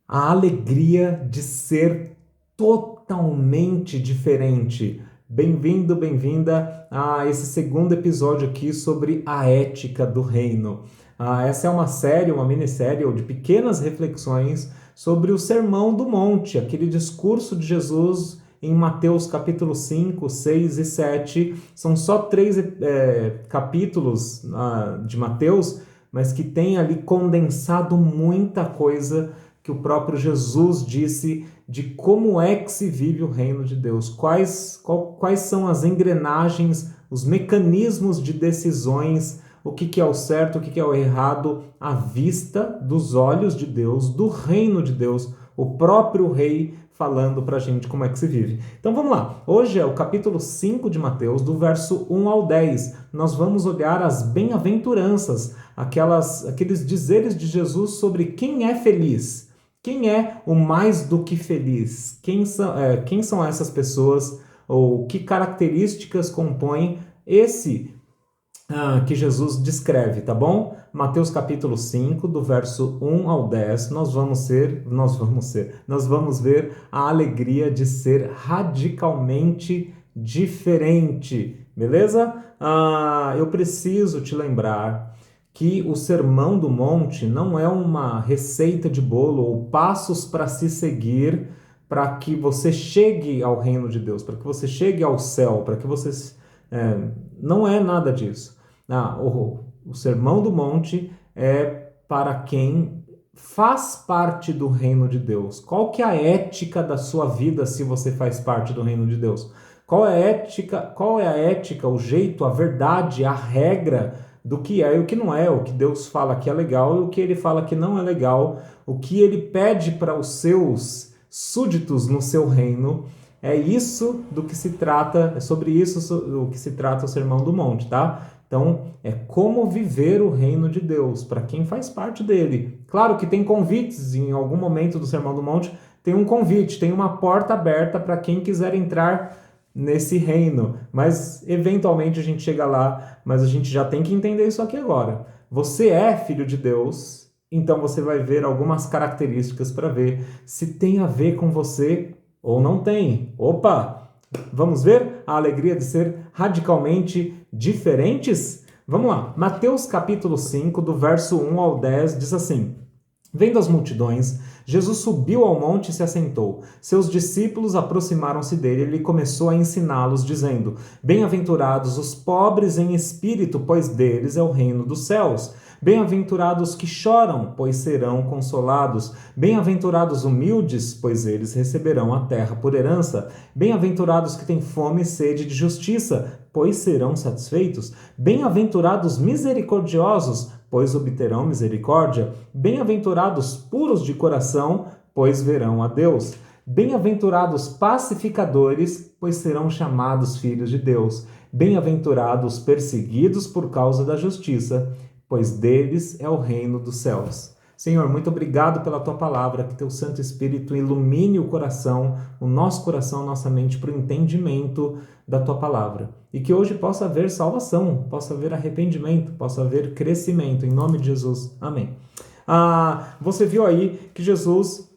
A alegria de ser totalmente diferente. Bem-vindo, bem-vinda a esse segundo episódio aqui sobre a ética do reino. Essa é uma série, uma minissérie de pequenas reflexões sobre o Sermão do Monte, aquele discurso de Jesus em Mateus capítulo 5, 6 e 7. São só três capítulos de Mateus, mas que tem ali condensado muita coisa que o próprio Jesus disse de como é que se vive o reino de Deus, quais são as engrenagens, os mecanismos de decisões, o que é o certo, o que é o errado, à vista dos olhos de Deus, do reino de Deus, o próprio rei falando para a gente como é que se vive. Então vamos lá, hoje é o capítulo 5 de Mateus, do verso 1 ao 10. Nós vamos olhar as bem-aventuranças, aqueles dizeres de Jesus sobre quem é feliz. Quem é o mais do que feliz? Quem são essas pessoas? Ou que características compõem esse que Jesus descreve, tá bom? Mateus capítulo 5, do verso 1 ao 10, nós vamos ver a alegria de ser radicalmente diferente, beleza? Eu preciso te lembrar que o Sermão do Monte não é uma receita de bolo ou passos para se seguir para que você chegue ao reino de Deus, para que você chegue ao céu, para que você. Não é nada disso. O Sermão do Monte é para quem faz parte do reino de Deus. Qual que é a ética da sua vida se você faz parte do reino de Deus? Qual é a ética, o jeito, a verdade, a regra do que é e o que não é, o que Deus fala que é legal e o que ele fala que não é legal, o que ele pede para os seus súditos no seu reino. É isso do que se trata, é sobre isso do que se trata o Sermão do Monte, tá? Então, é como viver o reino de Deus, para quem faz parte dele. Claro que tem convites, em algum momento do Sermão do Monte, tem um convite, tem uma porta aberta para quem quiser entrar nesse reino, mas eventualmente a gente chega lá, mas a gente já tem que entender isso aqui agora. Você é filho de Deus, então você vai ver algumas características para ver se tem a ver com você ou não tem. Opa! Vamos ver a alegria de ser radicalmente diferentes? Vamos lá. Mateus capítulo 5, do verso 1 ao 10, diz assim: Vendo as multidões, Jesus subiu ao monte e se assentou. Seus discípulos aproximaram-se dele e ele começou a ensiná-los, dizendo: Bem-aventurados os pobres em espírito, pois deles é o reino dos céus. Bem-aventurados que choram, pois serão consolados. Bem-aventurados humildes, pois eles receberão a terra por herança. Bem-aventurados que têm fome e sede de justiça, pois serão satisfeitos. Bem-aventurados misericordiosos, pois obterão misericórdia. Bem-aventurados puros de coração, pois verão a Deus. Bem-aventurados pacificadores, pois serão chamados filhos de Deus. Bem-aventurados perseguidos por causa da justiça, pois deles é o reino dos céus. Senhor, muito obrigado pela tua palavra, que teu Santo Espírito ilumine o coração, o nosso coração, a nossa mente, para o entendimento da tua palavra. E que hoje possa haver salvação, possa haver arrependimento, possa haver crescimento, em nome de Jesus. Amém. Você viu aí que Jesus,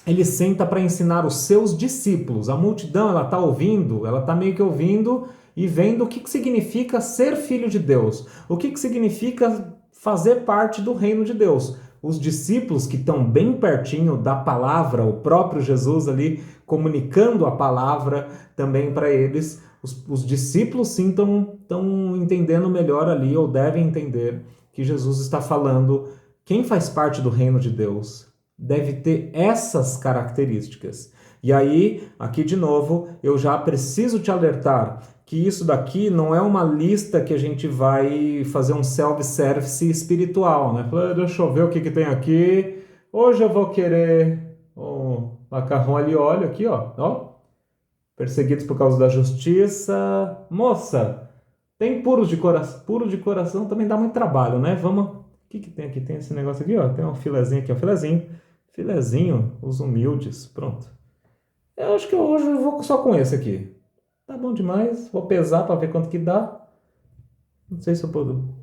ele senta para ensinar os seus discípulos. A multidão, ela está ouvindo, ela está meio que ouvindo e vendo o que significa ser filho de Deus, o que significa fazer parte do reino de Deus. Os discípulos que estão bem pertinho da palavra, o próprio Jesus ali comunicando a palavra também para eles, os discípulos sim estão entendendo melhor ali, ou devem entender, que Jesus está falando. Quem faz parte do reino de Deus deve ter essas características. E aí, aqui de novo, eu já preciso te alertar que isso daqui não é uma lista que a gente vai fazer um self-service espiritual, né? Deixa eu ver o que tem aqui. Hoje eu vou querer um macarrão ali, óleo aqui, ó. Perseguidos por causa da justiça. Moça, tem puros de coração. Puro de coração também dá muito trabalho, né? Vamos. O que tem aqui? Tem esse negócio aqui, ó. Tem um filezinho aqui, um filezinho. Filezinho, os humildes. Pronto. Eu acho que hoje eu vou só com esse aqui. Tá bom demais. Vou pesar para ver quanto que dá. Não sei se eu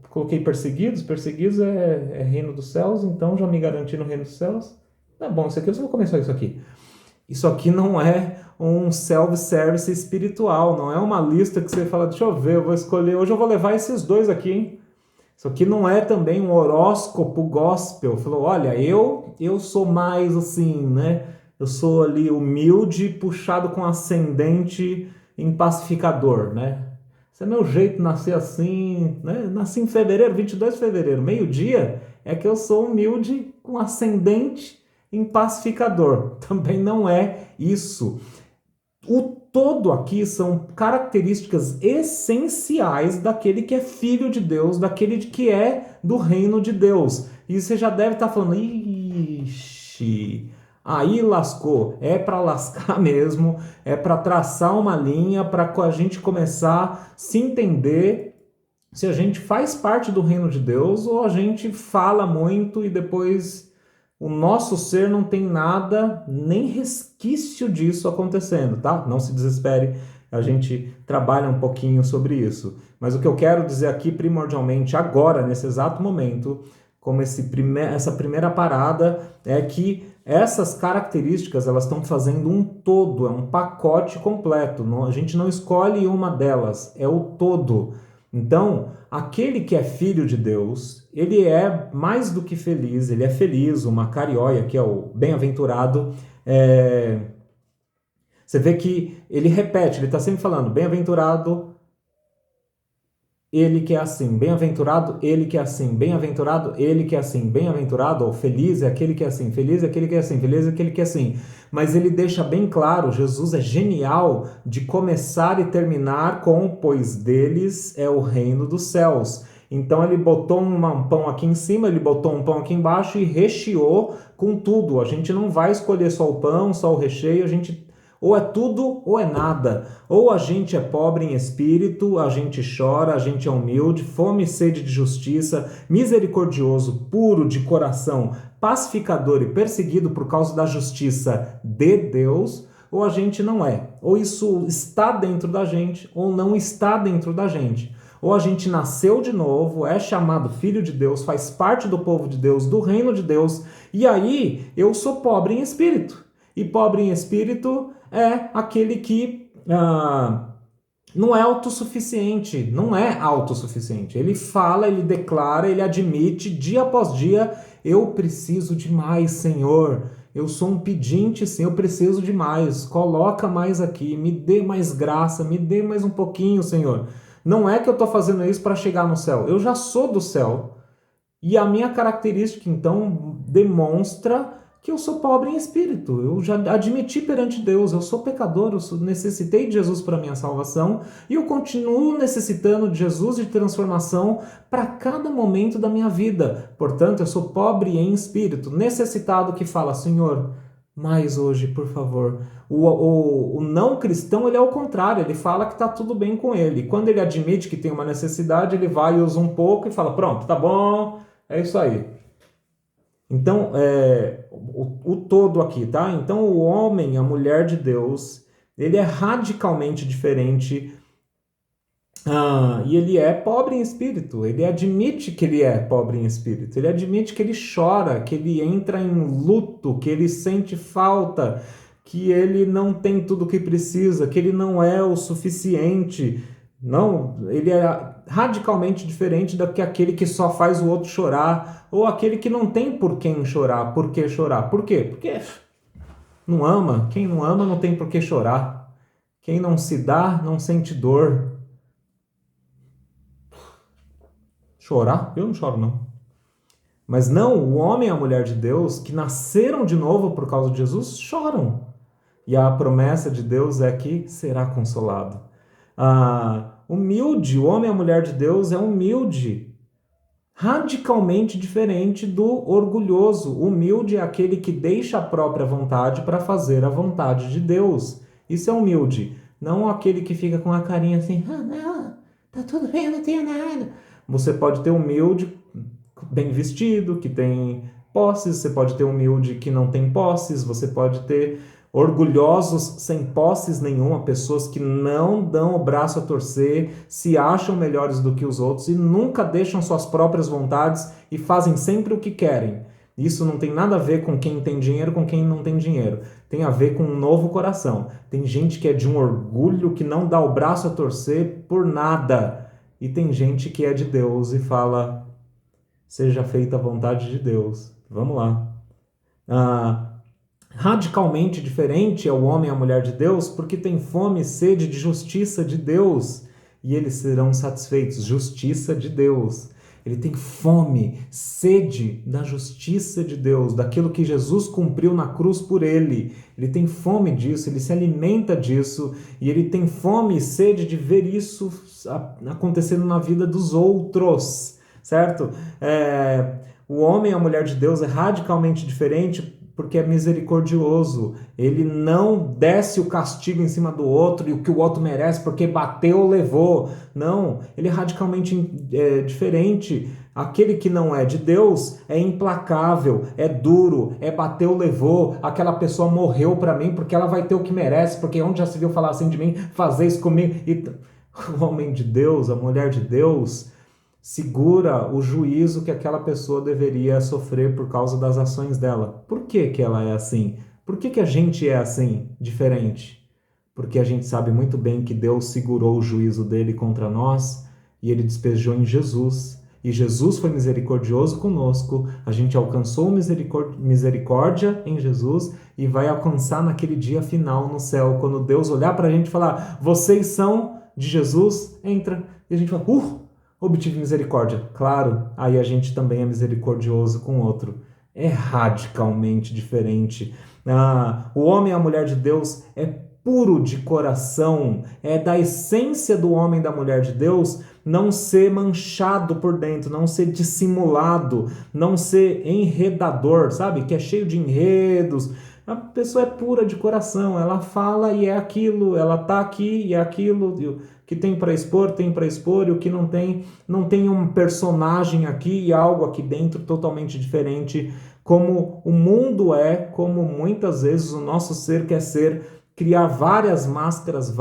coloquei perseguidos. Perseguidos é reino dos céus, então já me garanti no reino dos céus. Tá bom, isso aqui eu só vou comer só isso aqui. Isso aqui não é um self-service espiritual, não é uma lista que você fala, deixa eu ver, eu vou escolher, hoje eu vou levar esses dois aqui, hein? Isso aqui não é também um horóscopo gospel. Falou, olha, eu sou mais assim, né? Eu sou ali humilde, puxado com ascendente em pacificador, né? Esse é meu jeito, nascer assim, né? Nasci em fevereiro, 22 de fevereiro, meio-dia, é que eu sou humilde com ascendente em pacificador. Também não é isso. O todo aqui são características essenciais daquele que é filho de Deus, daquele que é do reino de Deus. E você já deve estar falando, ixi, aí lascou. É para lascar mesmo, é para traçar uma linha, para a gente começar a se entender se a gente faz parte do reino de Deus ou a gente fala muito e depois o nosso ser não tem nada, nem resquício disso acontecendo, tá? Não se desespere, a gente trabalha um pouquinho sobre isso. Mas o que eu quero dizer aqui primordialmente agora, nesse exato momento, como essa primeira parada, é que essas características elas estão fazendo um todo, é um pacote completo. A gente não escolhe uma delas, é o todo. Então, aquele que é filho de Deus, ele é mais do que feliz, ele é feliz, o Macarióia, que é o bem-aventurado, você vê que ele repete, ele está sempre falando, bem-aventurado ele que é assim, bem-aventurado ele que é assim, bem-aventurado ele que é assim, bem-aventurado ou feliz é aquele que é assim, feliz é aquele que é assim, feliz é aquele que é assim. Mas ele deixa bem claro, Jesus é genial de começar e terminar com, pois deles é o reino dos céus. Então ele botou um pão aqui em cima, ele botou um pão aqui embaixo e recheou com tudo. A gente não vai escolher só o pão, só o recheio, a gente ou é tudo ou é nada. Ou a gente é pobre em espírito, a gente chora, a gente é humilde, fome e sede de justiça, misericordioso, puro de coração, pacificador e perseguido por causa da justiça de Deus, ou a gente não é. Ou isso está dentro da gente, ou não está dentro da gente. Ou a gente nasceu de novo, é chamado filho de Deus, faz parte do povo de Deus, do reino de Deus, e aí eu sou pobre em espírito. E pobre em espírito é aquele que não é autossuficiente, não é autossuficiente. Ele fala, ele declara, ele admite dia após dia, eu preciso de mais, Senhor. Eu sou um pedinte, sim, eu preciso de mais. Coloca mais aqui, me dê mais graça, me dê mais um pouquinho, Senhor. Não é que eu estou fazendo isso para chegar no céu. Eu já sou do céu. E a minha característica, então, demonstra que eu sou pobre em espírito. Eu já admiti perante Deus, eu sou pecador, necessitei de Jesus para minha salvação e eu continuo necessitando de Jesus de transformação para cada momento da minha vida. Portanto, eu sou pobre em espírito, necessitado que fala, Senhor, mais hoje, por favor. O não cristão, ele é o contrário, ele fala que está tudo bem com ele. Quando ele admite que tem uma necessidade, ele vai e usa um pouco e fala, pronto, tá bom, é isso aí. Então, o todo aqui, tá? Então, o homem, a mulher de Deus, ele é radicalmente diferente e ele é pobre em espírito. Ele admite que ele é pobre em espírito. Ele admite que ele chora, que ele entra em luto, que ele sente falta, que ele não tem tudo o que precisa, que ele não é o suficiente. Não, ele é radicalmente diferente do que aquele que só faz o outro chorar, ou aquele que não tem por quem chorar, por que chorar. Por quê? Porque não ama. Quem não ama não tem por que chorar. Quem não se dá não sente dor. Chorar? Eu não choro, não. Mas não, o homem e a mulher de Deus, que nasceram de novo por causa de Jesus, choram. E a promessa de Deus é que será consolado. Humilde, o homem e a mulher de Deus é humilde, radicalmente diferente do orgulhoso. Humilde é aquele que deixa a própria vontade para fazer a vontade de Deus. Isso é humilde, não aquele que fica com a carinha assim, não, tá tudo bem, eu não tenho nada. Você pode ter humilde, bem vestido, que tem posses, você pode ter humilde que não tem posses, você pode ter orgulhosos sem posses nenhuma, pessoas que não dão o braço a torcer, se acham melhores do que os outros e nunca deixam suas próprias vontades e fazem sempre o que querem. Isso não tem nada a ver com quem tem dinheiro, com quem não tem dinheiro. Tem a ver com um novo coração. Tem gente que é de um orgulho que não dá o braço a torcer por nada. E tem gente que é de Deus e fala, seja feita a vontade de Deus. Vamos lá. Radicalmente diferente é o homem e a mulher de Deus porque tem fome e sede de justiça de Deus e eles serão satisfeitos. Justiça de Deus. Ele tem fome, sede da justiça de Deus, daquilo que Jesus cumpriu na cruz por ele. Ele tem fome disso, ele se alimenta disso e ele tem fome e sede de ver isso acontecendo na vida dos outros, certo? O homem e a mulher de Deus é radicalmente diferente porque é misericordioso. Ele não desce o castigo em cima do outro e o que o outro merece porque bateu ou levou. Não, ele é radicalmente diferente. Aquele que não é de Deus é implacável, é duro, é bateu ou levou. Aquela pessoa morreu para mim porque ela vai ter o que merece, porque onde já se viu falar assim de mim, fazer isso comigo. E o homem de Deus, a mulher de Deus, segura o juízo que aquela pessoa deveria sofrer por causa das ações dela. Por que que ela é assim? Por que que a gente é assim, diferente? Porque a gente sabe muito bem que Deus segurou o juízo dele contra nós e ele despejou em Jesus. E Jesus foi misericordioso conosco, a gente alcançou misericórdia em Jesus e vai alcançar naquele dia final no céu, quando Deus olhar para a gente e falar, vocês são de Jesus, entra. E a gente fala, obtive misericórdia. Claro, aí a gente também é misericordioso com o outro. É radicalmente diferente. O homem e a mulher de Deus é puro de coração. É da essência do homem e da mulher de Deus não ser manchado por dentro, não ser dissimulado, não ser enredador, sabe? Que é cheio de enredos. A pessoa é pura de coração, ela fala e é aquilo, ela tá aqui e é aquilo, o que tem para expor, e o que não tem, não tem um personagem aqui e algo aqui dentro totalmente diferente, como o mundo é, como muitas vezes o nosso ser quer ser, criar várias máscaras,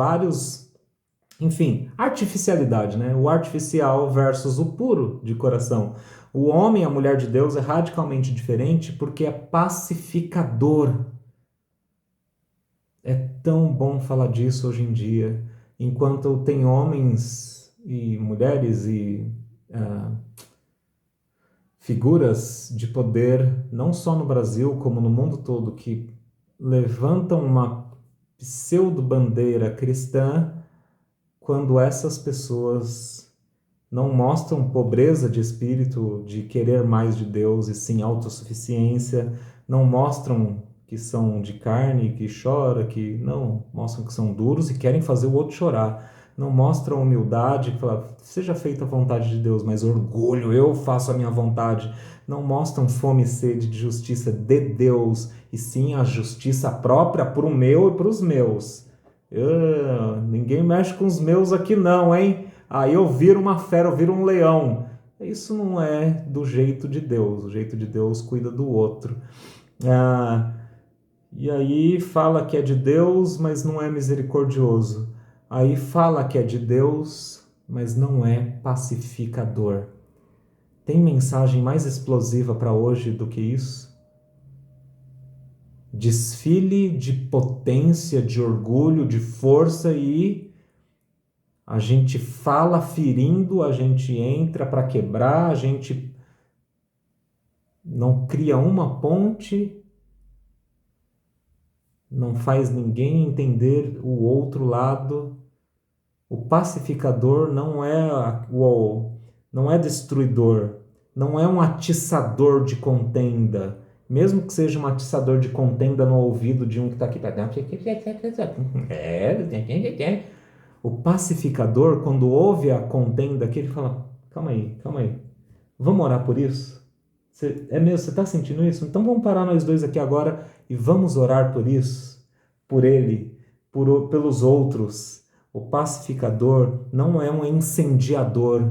enfim, artificialidade, né? O artificial versus o puro de coração. O homem e a mulher de Deus é radicalmente diferente porque é pacificador. É tão bom falar disso hoje em dia, enquanto tem homens e mulheres e figuras de poder, não só no Brasil, como no mundo todo, que levantam uma pseudo-bandeira cristã, quando essas pessoas não mostram pobreza de espírito, de querer mais de Deus e sim autossuficiência, não mostram que são de carne, que chora, que não, mostram que são duros e querem fazer o outro chorar. Não mostram humildade, que fala, seja feita a vontade de Deus, mas orgulho, eu faço a minha vontade. Não mostram fome e sede de justiça de Deus, e sim a justiça própria para o meu e para os meus. Ninguém mexe com os meus aqui não, hein? Aí eu viro uma fera, eu viro um leão. Isso não é do jeito de Deus. O jeito de Deus cuida do outro. E aí fala que é de Deus, mas não é misericordioso. Aí fala que é de Deus, mas não é pacificador. Tem mensagem mais explosiva para hoje do que isso? Desfile de potência, de orgulho, de força e a gente fala ferindo, a gente entra para quebrar, a gente não cria uma ponte, não faz ninguém entender o outro lado. O pacificador não é destruidor, não é um atiçador de contenda, mesmo que seja um atiçador de contenda no ouvido de um que está aqui. O pacificador, quando ouve a contenda aqui, ele fala, calma aí, vamos orar por isso? Você está sentindo isso? Então vamos parar nós dois aqui agora e vamos orar por isso, por ele, pelos outros. O pacificador não é um incendiador.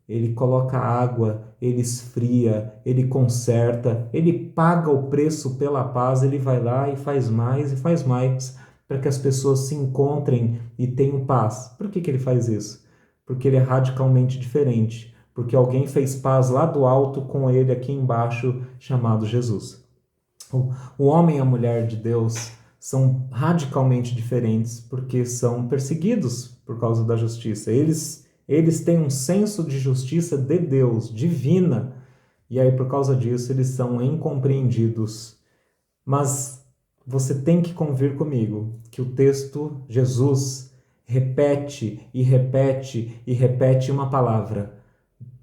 Ele coloca água, ele esfria, ele conserta, ele paga o preço pela paz, ele vai lá e faz mais para que as pessoas se encontrem e tenham paz. Por que ele faz isso? Porque ele é radicalmente diferente. porque alguém fez paz lá do alto com ele aqui embaixo, chamado Jesus. O homem e a mulher de Deus são radicalmente diferentes porque são perseguidos por causa da justiça. Eles têm um senso de justiça de Deus, divina, e aí por causa disso eles são incompreendidos. Mas você tem que convir comigo que o texto, Jesus, repete e repete e repete uma palavra: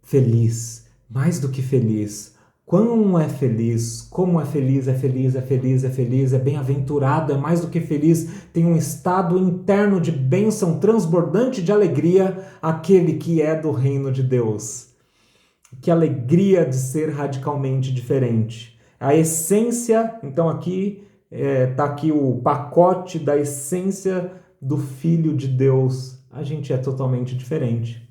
feliz, mais do que feliz. Quão é feliz, como é feliz, é feliz, é feliz, é feliz, é bem-aventurado, é mais do que feliz, tem um estado interno de bênção transbordante de alegria, aquele que é do reino de Deus. Que alegria de ser radicalmente diferente. A essência, então aqui está aqui o pacote da essência do Filho de Deus. A gente é totalmente diferente.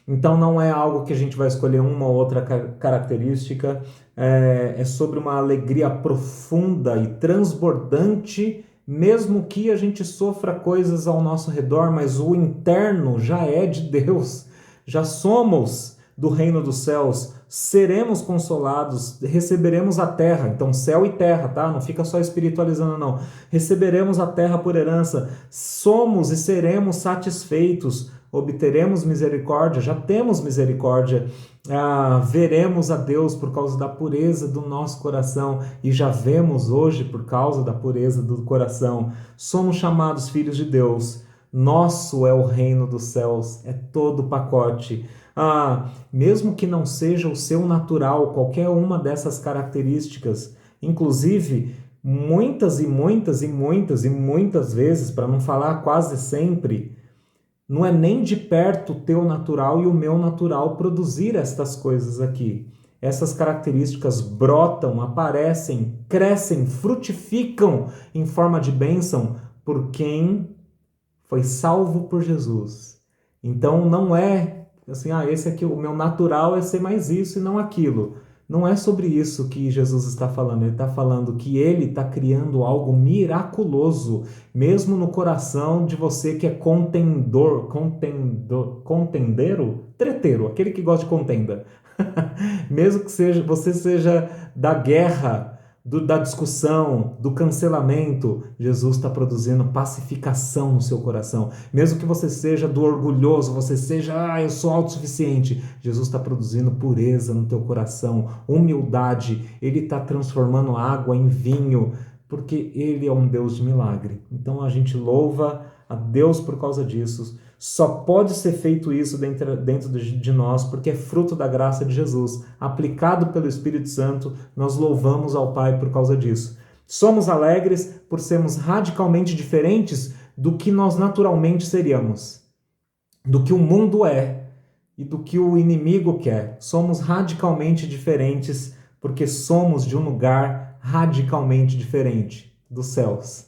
Então não é algo que a gente vai escolher uma ou outra característica, é sobre uma alegria profunda e transbordante, mesmo que a gente sofra coisas ao nosso redor, mas o interno já é de Deus, já somos do reino dos céus, seremos consolados, receberemos a terra, então céu e terra, tá? Não fica só espiritualizando não, receberemos a terra por herança, somos e seremos satisfeitos, obteremos misericórdia, já temos misericórdia, veremos a Deus por causa da pureza do nosso coração e já vemos hoje por causa da pureza do coração. Somos chamados filhos de Deus, nosso é o reino dos céus, é todo o pacote. Mesmo que não seja o seu natural, qualquer uma dessas características, inclusive muitas e muitas e muitas e muitas vezes, para não falar quase sempre, não é nem de perto o teu natural e o meu natural produzir estas coisas aqui. Essas características brotam, aparecem, crescem, frutificam em forma de bênção por quem foi salvo por Jesus. Então não é assim, esse aqui, o meu natural é ser mais isso e não aquilo. Não é sobre isso que Jesus está falando. Ele está falando que ele está criando algo miraculoso, mesmo no coração de você que é contendero, treteiro, aquele que gosta de contenda. Mesmo que você seja da guerra, da discussão, do cancelamento, Jesus está produzindo pacificação no seu coração. Mesmo que você seja do orgulhoso, você seja, eu sou autossuficiente, Jesus está produzindo pureza no teu coração, humildade, ele está transformando água em vinho, porque ele é um Deus de milagre. Então a gente louva a Deus por causa disso. Só pode ser feito isso dentro de nós, porque é fruto da graça de Jesus. Aplicado pelo Espírito Santo, nós louvamos ao Pai por causa disso. Somos alegres por sermos radicalmente diferentes do que nós naturalmente seríamos, do que o mundo é e do que o inimigo quer. Somos radicalmente diferentes porque somos de um lugar radicalmente diferente, dos céus.